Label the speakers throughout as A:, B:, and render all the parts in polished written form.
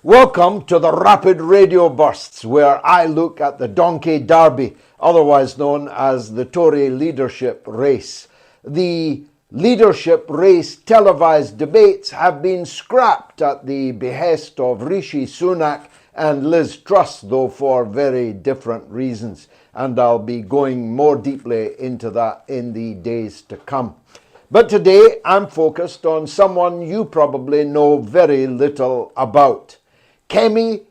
A: Welcome to the Rapid Radio Bursts, where I look at the Donkey Derby, otherwise known as the Tory leadership race. The leadership race televised debates have been scrapped at the behest of Rishi Sunak and Liz Truss, though for very different reasons. And I'll be going more deeply into that in the days to come. But today I'm focused on someone you probably know very little about. Kemi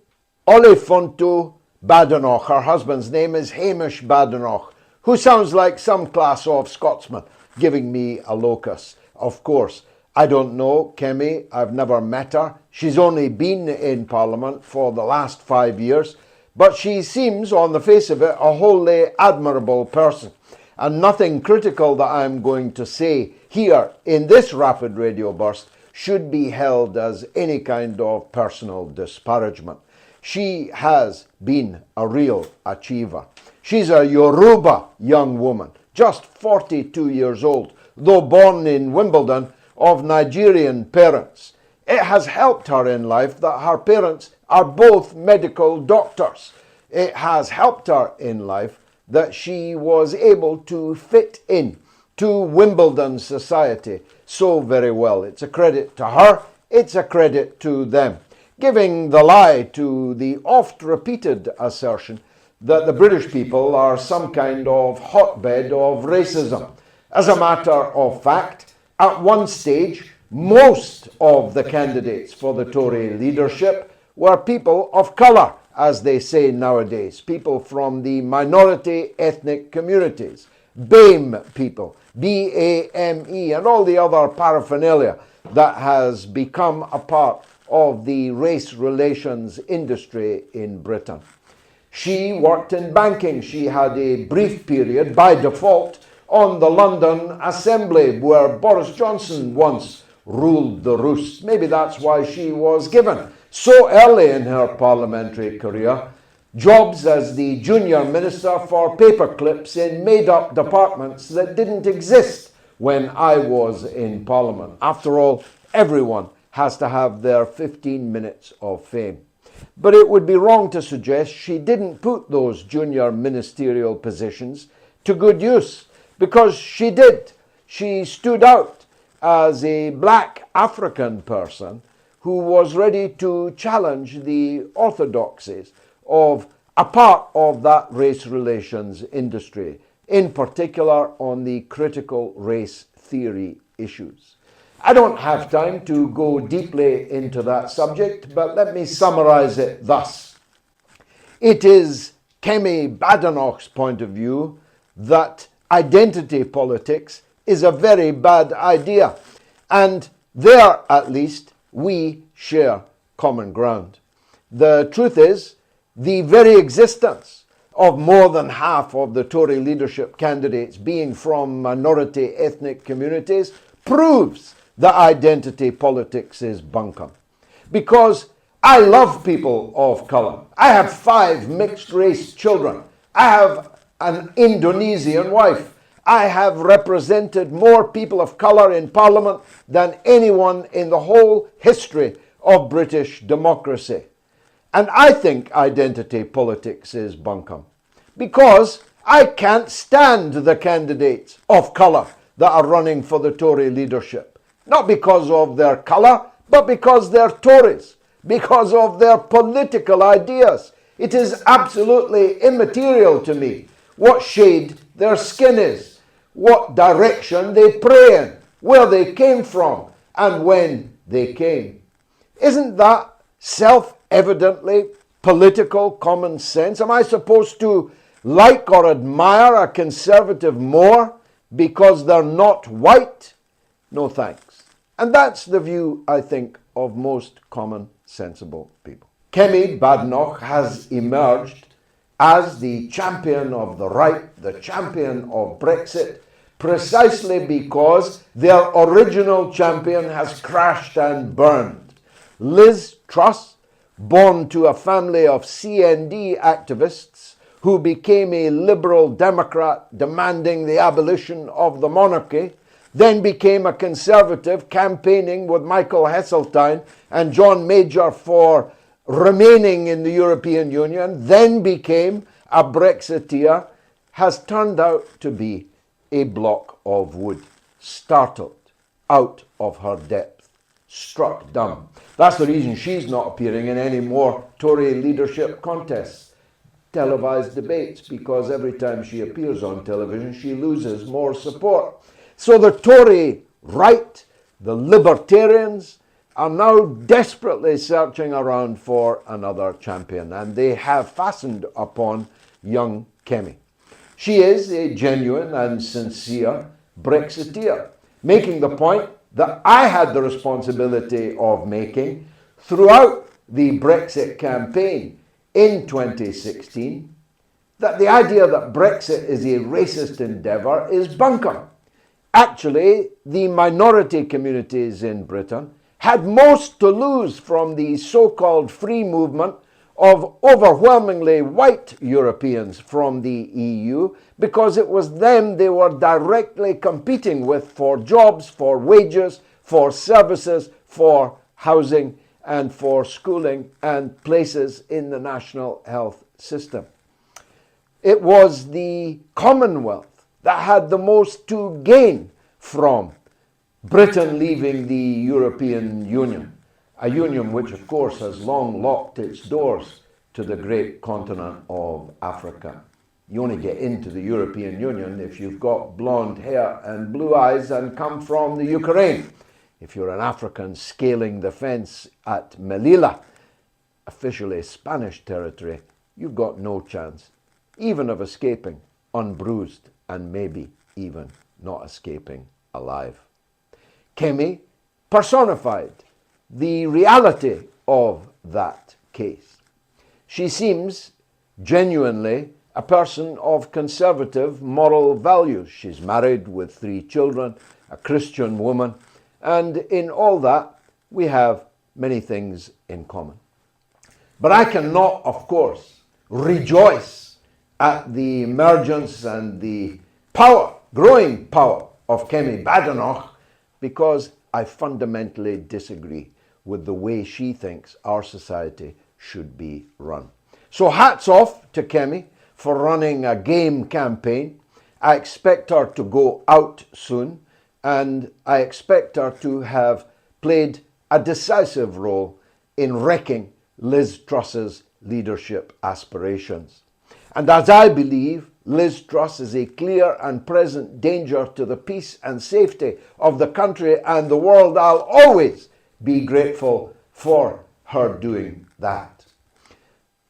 A: Badenoch. Her husband's name is Hamish Badenoch, who sounds like some class of Scotsman, giving me a locus. Of course, I don't know Kemi. I've never met her. She's only been in Parliament for the last 5 years, but she seems, on the face of it, a wholly admirable person. And nothing critical that I'm going to say here in this Rapid Radio Burst should be held as any kind of personal disparagement. She has been a real achiever. She's a Yoruba young woman, just 42 years old, though born in Wimbledon of Nigerian parents. It has helped her in life that her parents are both medical doctors. It has helped her in life that she was able to fit in to Wimbledon society so very well. It's a credit to her, it's a credit to them, giving the lie to the oft-repeated assertion that the British people are some kind of hotbed of racism. As a matter of fact, at one stage, most of the candidates for the Tory leadership were people of colour, as they say nowadays, people from the minority ethnic communities, BAME people, B-A-M-E, and all the other paraphernalia that has become a part of the race relations industry in Britain. She worked in banking. She had a brief period, by default, on the London Assembly, where Boris Johnson once ruled the roost. Maybe that's why she was given, so early in her parliamentary career, jobs as the junior minister for paperclips in made-up departments that didn't exist when I was in Parliament. After all, everyone has to have their 15 minutes of fame. But it would be wrong to suggest she didn't put those junior ministerial positions to good use, because she did. She stood out as a black African person who was ready to challenge the orthodoxies of a part of that race relations industry, in particular on the critical race theory issues. I don't have time to go deeply into that subject, but let me summarize it thus. It is Kemi Badenoch's point of view that identity politics is a very bad idea, and there, at least, we share common ground. The truth is, the very existence of more than half of the Tory leadership candidates being from minority ethnic communities proves that identity politics is bunkum. Because I love people of colour. I have 5 mixed-race children. I have an Indonesian wife. I have represented more people of colour in Parliament than anyone in the whole history of British democracy. And I think identity politics is bunkum, because I can't stand the candidates of colour that are running for the Tory leadership. Not because of their colour, but because they're Tories, because of their political ideas. It is absolutely immaterial to me what shade their skin is, what direction they pray in, where they came from, and when they came. Isn't that self-evidently political common sense? Am I supposed to like or admire a Conservative more because they're not white? No thanks. And that's the view, I think, of most common sensible people. Kemi Badenoch has emerged as the champion of the right, the champion of Brexit, precisely because their original champion has crashed and burned. Liz Truss, born to a family of CND activists who became a Liberal Democrat demanding the abolition of the monarchy, then became a Conservative campaigning with Michael Heseltine and John Major for remaining in the European Union, then became a Brexiteer, has turned out to be a block of wood, startled out of her depth, struck dumb. That's the reason she's not appearing in any more Tory leadership contests, televised debates, because every time she appears on television, she loses more support. So the Tory right, the libertarians, are now desperately searching around for another champion, and they have fastened upon young Kemi. She is a genuine and sincere Brexiteer, making the point that I had the responsibility of making throughout the Brexit campaign in 2016, that the idea that Brexit is a racist endeavour is bunkum. Actually, the minority communities in Britain had most to lose from the so-called free movement of overwhelmingly white Europeans from the EU, because it was them they were directly competing with for jobs, for wages, for services, for housing, and for schooling and places in the national health system. It was the Commonwealth that had the most to gain from Britain leaving the European Union, a union which of course has long locked its doors to the great continent of Africa. You only get into the European Union if you've got blonde hair and blue eyes and come from the Ukraine. If you're an African scaling the fence at Melilla, officially Spanish territory, you've got no chance, even of escaping unbruised and maybe even not escaping alive. Kemi personified the reality of that case. She seems genuinely a person of conservative moral values. She's married with 3 children, a Christian woman, and in all that we have many things in common. But I cannot, of course, rejoice at the emergence and the power, growing power of Kemi Badenoch, because I fundamentally disagree with the way she thinks our society should be run. So hats off to Kemi for running a game campaign. I expect her to go out soon, and I expect her to have played a decisive role in wrecking Liz Truss's leadership aspirations. And as I believe, Liz Truss is a clear and present danger to the peace and safety of the country and the world, I'll always be grateful for her doing that.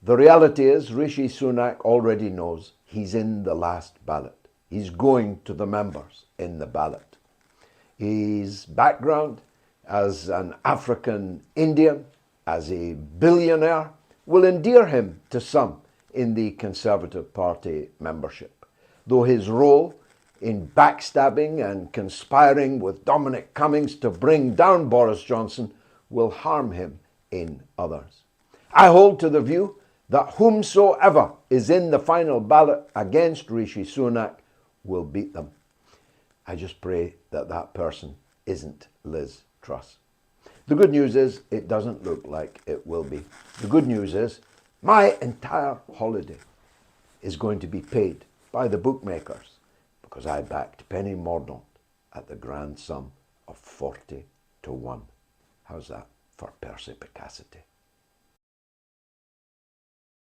A: The reality is, Rishi Sunak already knows he's in the last ballot. He's going to the members in the ballot. His background as an African Indian, as a billionaire, will endear him to some in the Conservative Party membership, though his role in backstabbing and conspiring with Dominic Cummings to bring down Boris Johnson will harm him in others. I hold to the view that whomsoever is in the final ballot against Rishi Sunak will beat them. I just pray that that person isn't Liz Truss. The good news is it doesn't look like it will be. The good news is my entire holiday is going to be paid by the bookmakers because I backed Penny Mordaunt at the grand sum of 40 to 1. How's that for perspicacity?